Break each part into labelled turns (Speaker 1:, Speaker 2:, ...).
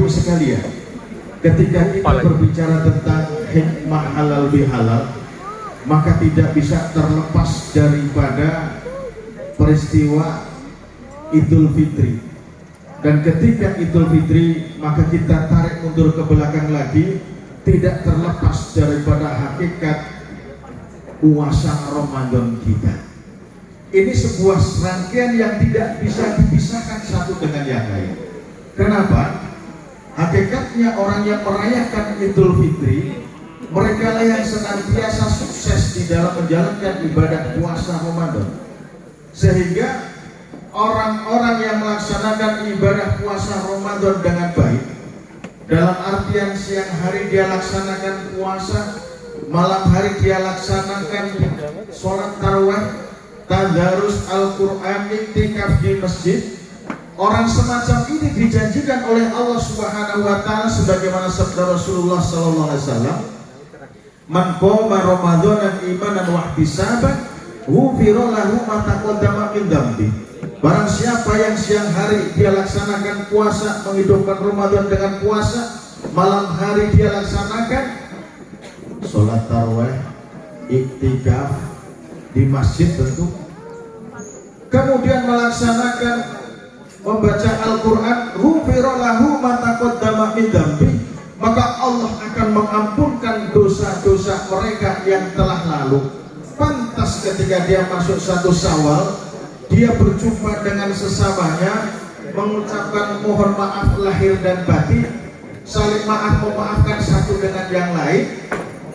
Speaker 1: ibu sekalian, ketika kita berbicara tentang hikmah halal bihalal, maka tidak bisa terlepas daripada peristiwa Idul Fitri. Dan ketika Idul Fitri, maka kita tarik mundur ke belakang lagi, tidak terlepas daripada hakikat puasa Ramadan kita. Ini sebuah serangkaian yang tidak bisa dipisahkan satu dengan yang lain. Kenapa? Hakikatnya orang yang merayakan Idul Fitri, mereka lah yang senantiasa sukses di dalam menjalankan ibadah puasa Ramadan. Sehingga orang-orang yang melaksanakan ibadah puasa Ramadan dengan baik, dalam artian siang hari dia laksanakan puasa, malam hari dia laksanakan sholat tarawih, tadarus Al-Quran, iktikaf di masjid. Orang semacam ini dijanjikan oleh Allah Subhanahu wa Ta'ala sebagaimana sabda Rasulullah sallallahu alaihi wasallam, "Man qama Ramadhanan imanan wa ihtisaban, ghufira lahu ma taqaddama min dzambi." Barang siapa yang siang hari dia laksanakan puasa, menghidupkan Ramadan dengan puasa, malam hari dia laksanakan sholat tarawih, iktikaf di masjid tentu, kemudian melaksanakan membaca Al-Quran, ghufira lahu ma taqaddama min dzambi, maka Allah akan mengampunkan dosa-dosa mereka yang telah lalu. Pantas ketika dia masuk satu Syawal, dia berjumpa dengan sesamanya, mengucapkan mohon maaf lahir dan batin, saling maaf memaafkan satu dengan yang lain.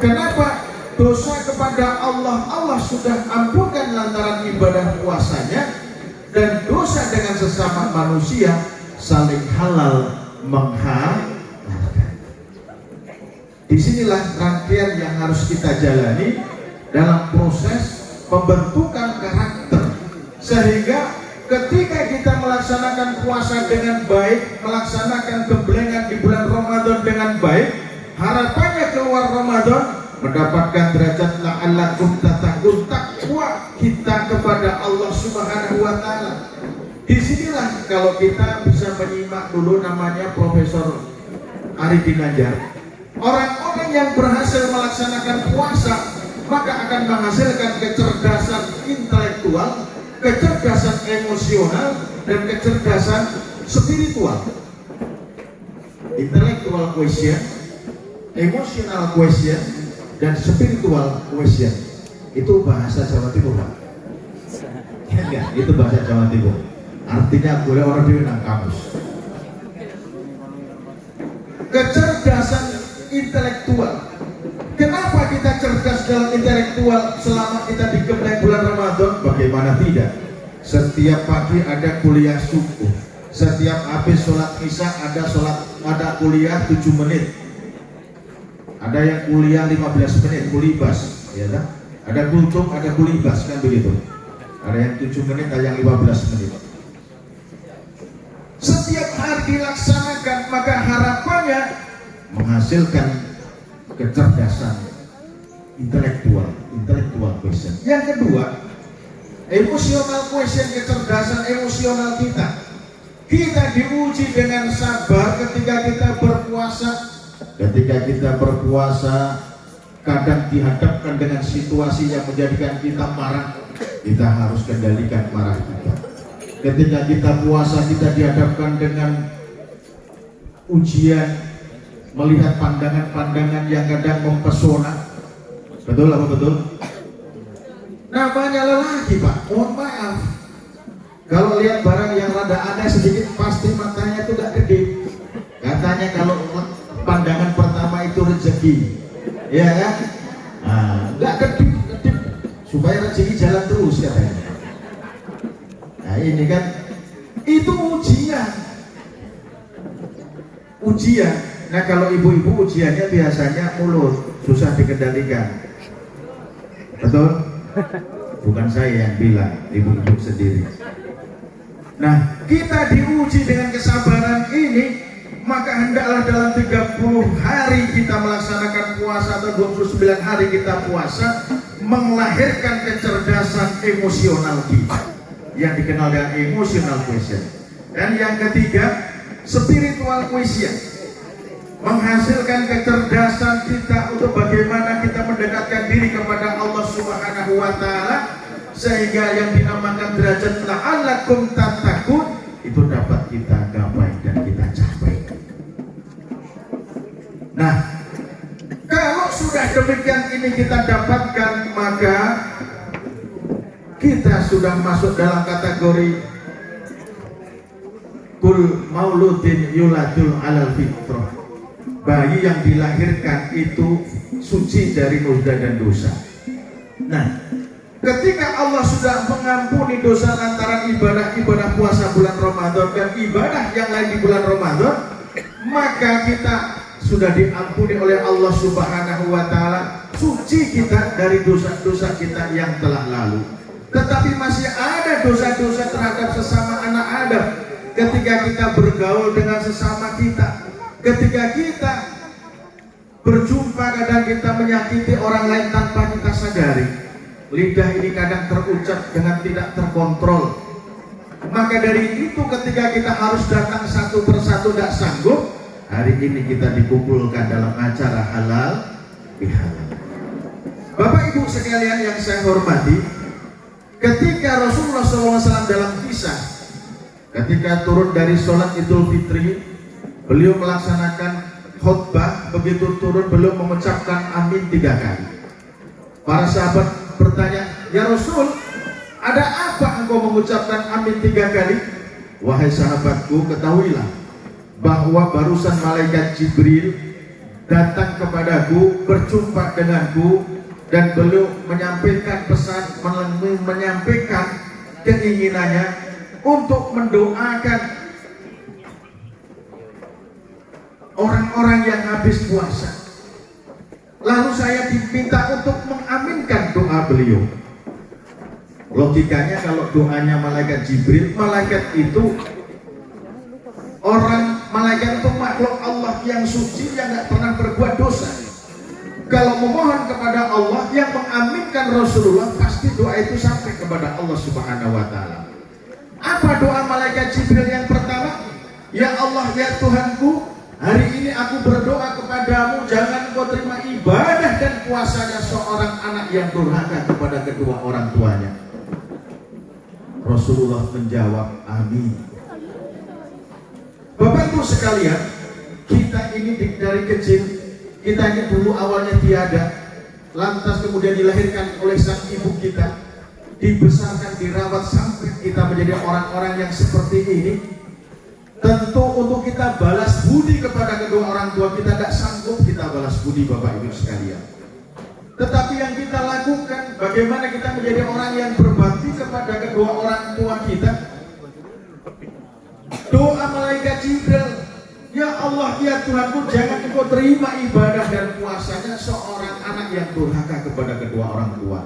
Speaker 1: Kenapa? Dosa kepada Allah, Allah sudah ampunkan lantaran ibadah puasanya, dan dosa dengan sesama manusia saling halal menghalalkan. Disinilah rangkaian yang harus kita jalani dalam proses pembentukan karakter, sehingga ketika kita melaksanakan puasa dengan baik, melaksanakan gemblengan di bulan Ramadan dengan baik, harapannya keluar Ramadan mendapatkan derajat la'allakum tattaqun, takwa kita kepada Allah Subhanahu wa Ta'ala. Disinilah kalau kita bisa menyimak dulu namanya Profesor Ari Ginanjar, orang-orang yang berhasil melaksanakan puasa maka akan menghasilkan kecerdasan intelektual, kecerdasan emosional, dan kecerdasan spiritual. Intellectual quotient, emotional quotient, dan spiritual quotient. Itu bahasa Jawa Timur, Pak. Enggak, itu bahasa Jawa Timur. Artinya boleh orang di nang kamus. Kecerdasan intelektual. Kenapa kita cerdas dalam intelektual selama kita digembleng bulan Ramadan? Bagaimana tidak? Setiap pagi ada kuliah subuh. Setiap habis sholat isya ada kuliah 7 menit. Ada yang kuliah 15 menit, kulibas, ya kan? Ada kultum, ada kulibas, kan begitu. Ada yang 7 menit, ada yang 15 menit. Setiap hari dilaksanakan, maka harapannya menghasilkan kecerdasan intelektual quotient. Yang kedua, emotional quotient, kecerdasan emosional kita. Kita diuji dengan sabar ketika kita berpuasa. Ketika kita berpuasa, kadang dihadapkan dengan situasi yang menjadikan kita marah, kita harus kendalikan marah kita. Ketika kita puasa, kita dihadapkan dengan ujian, melihat pandangan-pandangan yang kadang mempesona. Betul apa betul? Namanya lelaki, Pak, mohon maaf, kalau lihat barang yang rada aneh sedikit pasti matanya itu gak gede. Katanya kalau pandangan pertama itu rezeki, ya kan? Nggak kedip supaya rezeki jalan terus katanya. Nah ini kan, itu ujian. Nah kalau ibu-ibu ujiannya biasanya mulut, susah dikendalikan. Betul? Bukan saya yang bilang, ibu-ibu sendiri. Nah kita diuji dengan kesabaran ini, maka hendaklah dalam 30 hari kita melaksanakan puasa atau 29 hari kita puasa, melahirkan kecerdasan emosional kita yang dikenal dengan emotional quotient. Dan yang ketiga, spiritual quotient. menghasilkan kecerdasan kita untuk bagaimana kita mendekatkan diri kepada Allah Subhanahu wa Ta'ala, sehingga yang dinamakan derajat la'allakum tattaqun itu dapat kita gapai dan kita capai. Nah, kalau sudah demikian ini kita dapatkan, maka kita sudah masuk dalam kategori kul mauludin yuladul alal fitrah. Bayi yang dilahirkan itu suci dari noda dan dosa. Nah, ketika Allah sudah mengampuni dosa lantaran ibadah puasa bulan Ramadan dan ibadah yang lain di bulan Ramadan, maka kita sudah diampuni oleh Allah Subhanahu wa Ta'ala, suci kita dari dosa-dosa kita yang telah lalu. Tetapi masih ada dosa-dosa terhadap sesama anak Adam. Ketika kita bergaul dengan sesama kita, ketika kita berjumpa, kadang kita menyakiti orang lain tanpa kita sadari. Lidah ini kadang terucap dengan tidak terkontrol. Maka dari itu ketika kita harus datang satu persatu tidak sanggup, hari ini kita dikumpulkan dalam acara halal bihalal. Bapak Ibu sekalian yang saya hormati, ketika Rasulullah SAW dalam kisah, ketika turun dari sholat Idul Fitri, beliau melaksanakan khutbah. Begitu turun beliau mengucapkan amin 3 kali. Para sahabat bertanya, ya Rasul, ada apa engkau mengucapkan amin 3 kali? Wahai sahabatku, ketahuilah bahwa barusan malaikat Jibril datang kepadaku, berjumpa denganku, dan beliau menyampaikan pesan, menyampaikan keinginannya untuk mendoakan orang-orang yang habis puasa. Lalu saya diminta untuk mengaminkan doa beliau. Logikanya kalau doanya malaikat Jibril, malaikat itu malaikat itu makhluk Allah yang suci, yang tidak pernah berbuat dosa. Kalau memohon kepada Allah yang mengaminkan Rasulullah, pasti doa itu sampai kepada Allah Subhanahu wa Ta'ala. Apa doa malaikat Jibril yang pertama? Ya Allah, ya Tuhanku, hari ini aku berdoa kepadamu, jangan kau terima ibadah dan puasanya seorang anak yang durhaka kepada kedua orang tuanya. Rasulullah menjawab, amin. Bapak Ibu sekalian, kita ini dari kecil, kita ini dulu awalnya tiada, lantas kemudian dilahirkan oleh sang ibu kita, dibesarkan, dirawat sampai kita menjadi orang-orang yang seperti ini. Tentu untuk kita balas budi kepada kedua orang tua kita tidak sanggup kita balas budi, Bapak Ibu sekalian. Tetapi yang kita lakukan, bagaimana kita menjadi orang yang berbakti kepada kedua orang tua kita. Doa malaikat Jibril, ya Allah, ya Tuhanku, jangan engkau terima ibadah dan puasanya seorang anak yang durhaka kepada kedua orang tua.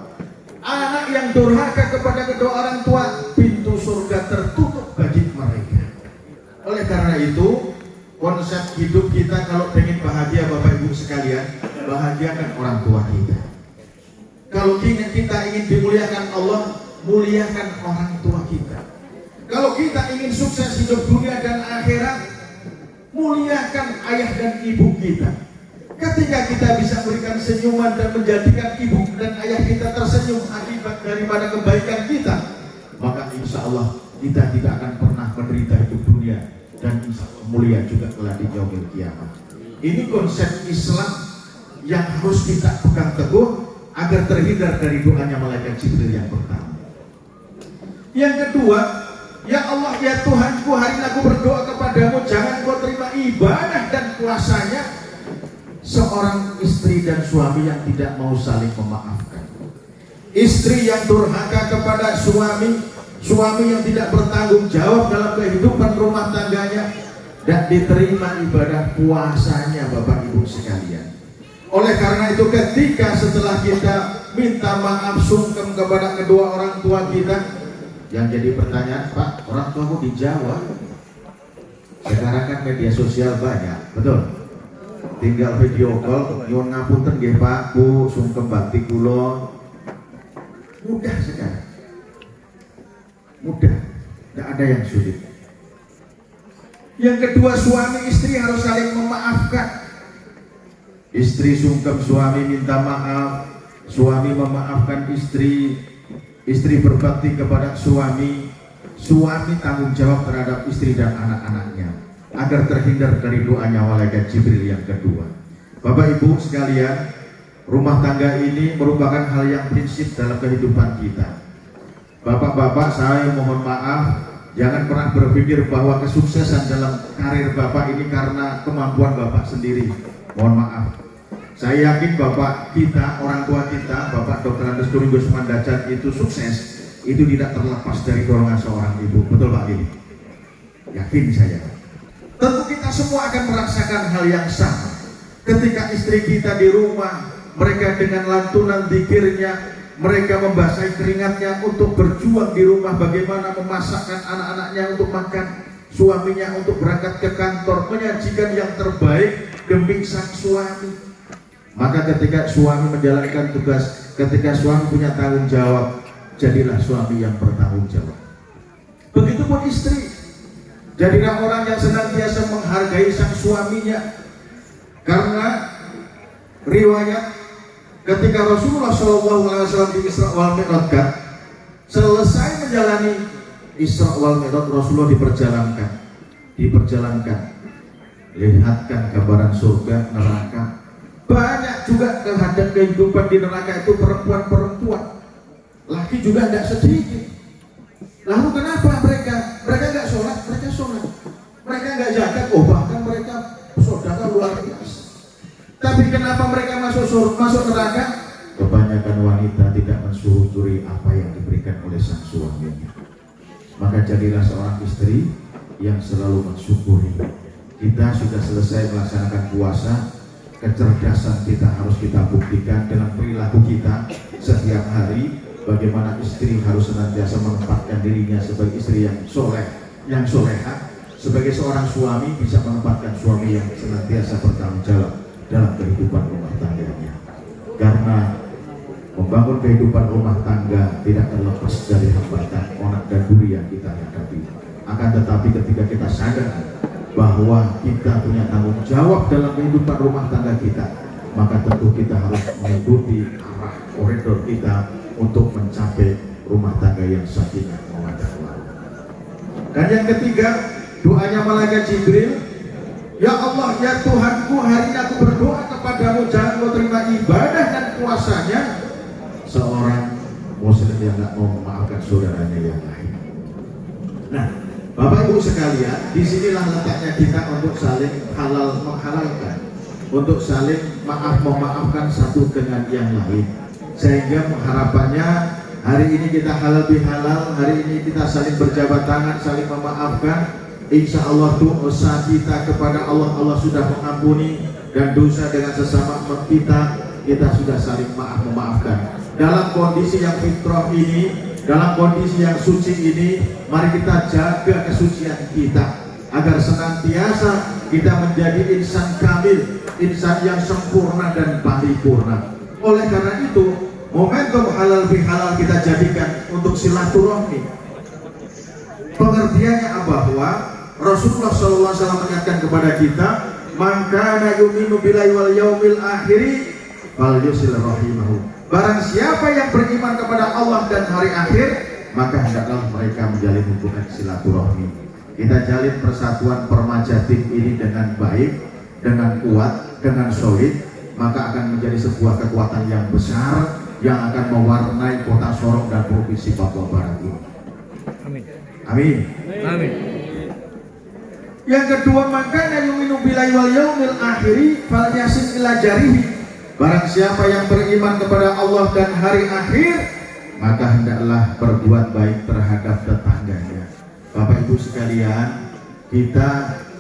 Speaker 1: Anak yang durhaka kepada kedua orang tua, pintu surga tertutup bagi mereka. Oleh karena itu, konsep hidup kita kalau ingin bahagia, Bapak Ibu sekalian, bahagiakan orang tua kita. Kalau kita ingin dimuliakan Allah, muliakan orang tua kita. Kalau kita ingin sukses hidup dunia dan akhirat, muliakan ayah dan ibu kita. Ketika kita bisa memberikan senyuman dan menjadikan ibu dan ayah kita tersenyum akibat daripada kebaikan kita, maka insya Allah kita tidak akan pernah menderita hidup dunia, dan insya Allah mulia juga kelak di yaumil kiamat. Ini konsep Islam yang harus kita pegang teguh agar terhindar dari doanya malaikat Jibril yang pertama. Yang kedua, ya Allah, ya Tuhanku, hari ini aku berdoa kepadamu, jangan kau terima ibadah dan puasanya seorang istri dan suami yang tidak mau saling memaafkan. Istri yang durhaka kepada suami, suami yang tidak bertanggung jawab dalam kehidupan rumah tangganya, dan diterima ibadah puasanya, Bapak Ibu sekalian. Oleh karena itu, ketika setelah kita minta maaf sungkem kepada kedua orang tua kita, yang jadi pertanyaan, Pak, orang tuaku di Jawa. Sekarang kan media sosial banyak, betul? Tinggal video call, nyuwun ngapunten nggih Pak, Bu, sungkem bakti kula. Mudah sekarang. Mudah, tidak ada yang sulit. Yang kedua, suami istri harus saling memaafkan. Istri sungkem suami minta maaf, suami memaafkan istri, istri berbakti kepada suami, suami tanggung jawab terhadap istri dan anak-anaknya agar terhindar dari doanya malaikat Jibril yang kedua. Bapak Ibu sekalian, rumah tangga ini merupakan hal yang prinsip dalam kehidupan kita. Bapak-bapak, saya mohon maaf, jangan pernah berpikir bahwa kesuksesan dalam karir Bapak ini karena kemampuan Bapak sendiri. Mohon maaf. Saya yakin Bapak kita, orang tua kita, Bapak Dr. Andes Domingo Sumandajat itu sukses, itu tidak terlepas dari dorongan seorang ibu. Betul Pak Gini? Yakin saya. Tentu kita semua akan merasakan hal yang sama. Ketika istri kita di rumah, mereka dengan lantunan zikirnya, mereka membasahi keringatnya untuk berjuang di rumah, bagaimana memasakkan anak-anaknya untuk makan, suaminya untuk berangkat ke kantor, menyajikan yang terbaik demi sang suami. Maka ketika suami menjalankan tugas, ketika suami punya tanggung jawab, jadilah suami yang bertanggung jawab. Begitupun istri, jadilah orang yang senantiasa menghargai sang suaminya. Karena riwayat ketika Rasulullah SAW di Isra wal Mi'raj, selesai menjalani Isra wal Mi'raj, Rasulullah diperjalankan, lihatkan gambaran surga, neraka. Banyak juga terhadap kehidupan di neraka itu perempuan-perempuan, laki juga tidak sedikit. Lalu kenapa mereka nggak sholat? Mereka sholat. Mereka nggak zakat, bahkan mereka sedekah luar biasa. Tapi kenapa mereka masuk neraka? Kebanyakan wanita tidak mensyukuri apa yang diberikan oleh sang suaminya. Maka jadilah seorang istri yang selalu mensyukuri. Kita sudah selesai melaksanakan puasa, kecerdasan kita harus kita buktikan dengan perilaku kita setiap hari. Bagaimana istri harus senantiasa menempatkan dirinya sebagai istri yang soleh, yang soleha. Sebagai seorang suami bisa menempatkan suami yang senantiasa bertanggung jawab dalam kehidupan rumah tangganya. Karena membangun kehidupan rumah tangga tidak terlepas dari hambatan, onak dan duri yang kita hadapi. Akan tetapi ketika kita sadar bahwa kita punya tanggung jawab dalam kehidupan rumah tangga kita, maka tentu kita harus mengikuti arah koridor kita untuk mencapai rumah tangga yang sakinah mawaddah warahmah. Dan yang ketiga, doanya malaikat Jibril, ya Allah, ya Tuhanku, hari ini aku berdoa kepadamu, jangan kau terima ibadah dan puasanya seorang muslim yang tidak mau memaafkan saudaranya yang lain. Nah, Bapak Ibu sekalian, disinilah letaknya kita untuk saling halal menghalalkan, untuk saling memaafkan satu dengan yang lain, sehingga harapannya hari ini kita halal bihalal, hari ini kita saling berjabat tangan, saling memaafkan. Insya Allah dosa kita kepada Allah, Allah sudah mengampuni, dan dosa dengan sesama kita sudah saling memaafkan. Dalam kondisi yang fitrah ini, dalam kondisi yang suci ini, mari kita jaga kesucian kita agar senantiasa kita menjadi insan kamil, insan yang sempurna dan paripurna. Oleh karena itu, momentum halal bihalal kita jadikan untuk silaturahmi. Pengertiannya bahwa Rasulullah SAW mengingatkan kepada kita, man kana yu'minu billahi wal yaumil akhir falyusil rahimahu. Barang siapa yang beriman kepada Allah dan hari akhir, maka hendaklah mereka menjalin hubungan silaturahmi. Kita jalin persatuan permajatim ini dengan baik, dengan kuat, dengan solid, maka akan menjadi sebuah kekuatan yang besar yang akan mewarnai kota Sorong dan provinsi Papua Barat ini. Amin. Amin. Amin. Yang kedua, maka yu'minu billahi wal yaumil akhir falyasin ila jarihi. Barang siapa yang beriman kepada Allah dan hari akhir, maka hendaklah berbuat baik terhadap tetangganya. Bapak Ibu sekalian, kita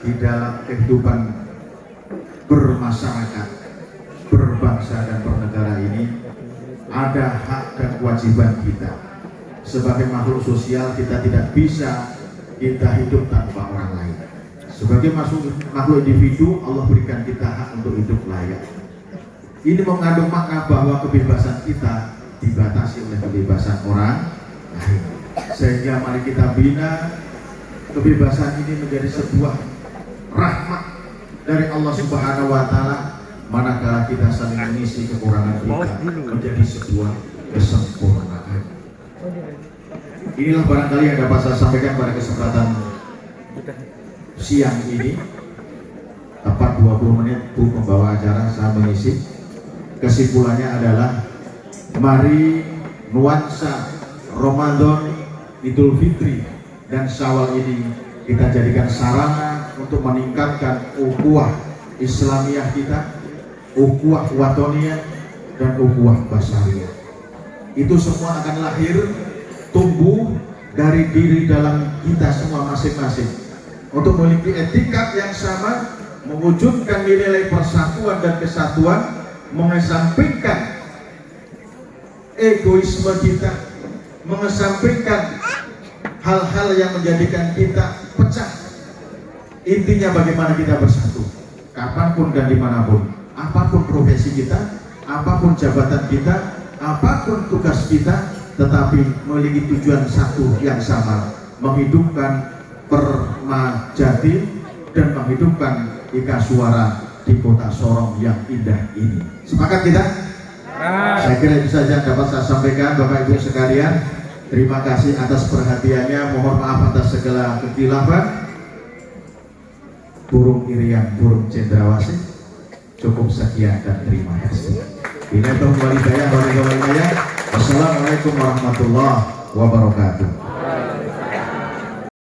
Speaker 1: di dalam kehidupan bermasyarakat, berbangsa dan bernegara ini ada hak dan kewajiban kita. Sebagai makhluk sosial, kita tidak bisa kita hidup tanpa orang lain. Sebagai makhluk individu, Allah berikan kita hak untuk hidup layak. Ini mengandung makna bahwa kebebasan kita dibatasi oleh kebebasan orang lain. Sehingga mari kita bina kebebasan ini menjadi sebuah rahmat dari Allah Subhanahu wa Ta'ala. manakala kita saling mengisi kekurangan kita menjadi sebuah kesempurnaan. Inilah barangkali yang dapat saya sampaikan pada kesempatan siang ini. Tepat 20 menit Bu membawa acara, saya mengisi. Kesimpulannya adalah mari nuansa Ramadan, Idul Fitri dan Syawal ini kita jadikan sarana untuk meningkatkan ukhuwah Islamiyah kita, ukhuwah watoniyah dan ukhuwah basariyah. Itu semua akan lahir, tumbuh dari diri dalam kita semua masing-masing untuk memiliki etikat yang sama, mewujudkan nilai persatuan dan kesatuan, mengesampingkan egoisme kita, mengesampingkan hal-hal yang menjadikan kita pecah. Intinya bagaimana kita bersatu, kapanpun dan dimanapun, apapun profesi kita, apapun jabatan kita, apapun tugas kita, tetapi memiliki tujuan satu yang sama, menghidupkan Permajati dan menghidupkan Ika Suara di kota Sorong yang indah ini. Sepakat kita? Saya kira itu saja dapat saya sampaikan Bapak Ibu sekalian. Terima kasih atas perhatiannya, mohon maaf atas segala kekhilafan. Burung Irian, burung cendrawasih. Cukup sekian dan terima kasih. Wassalamualaikum warahmatullahi wabarakatuh.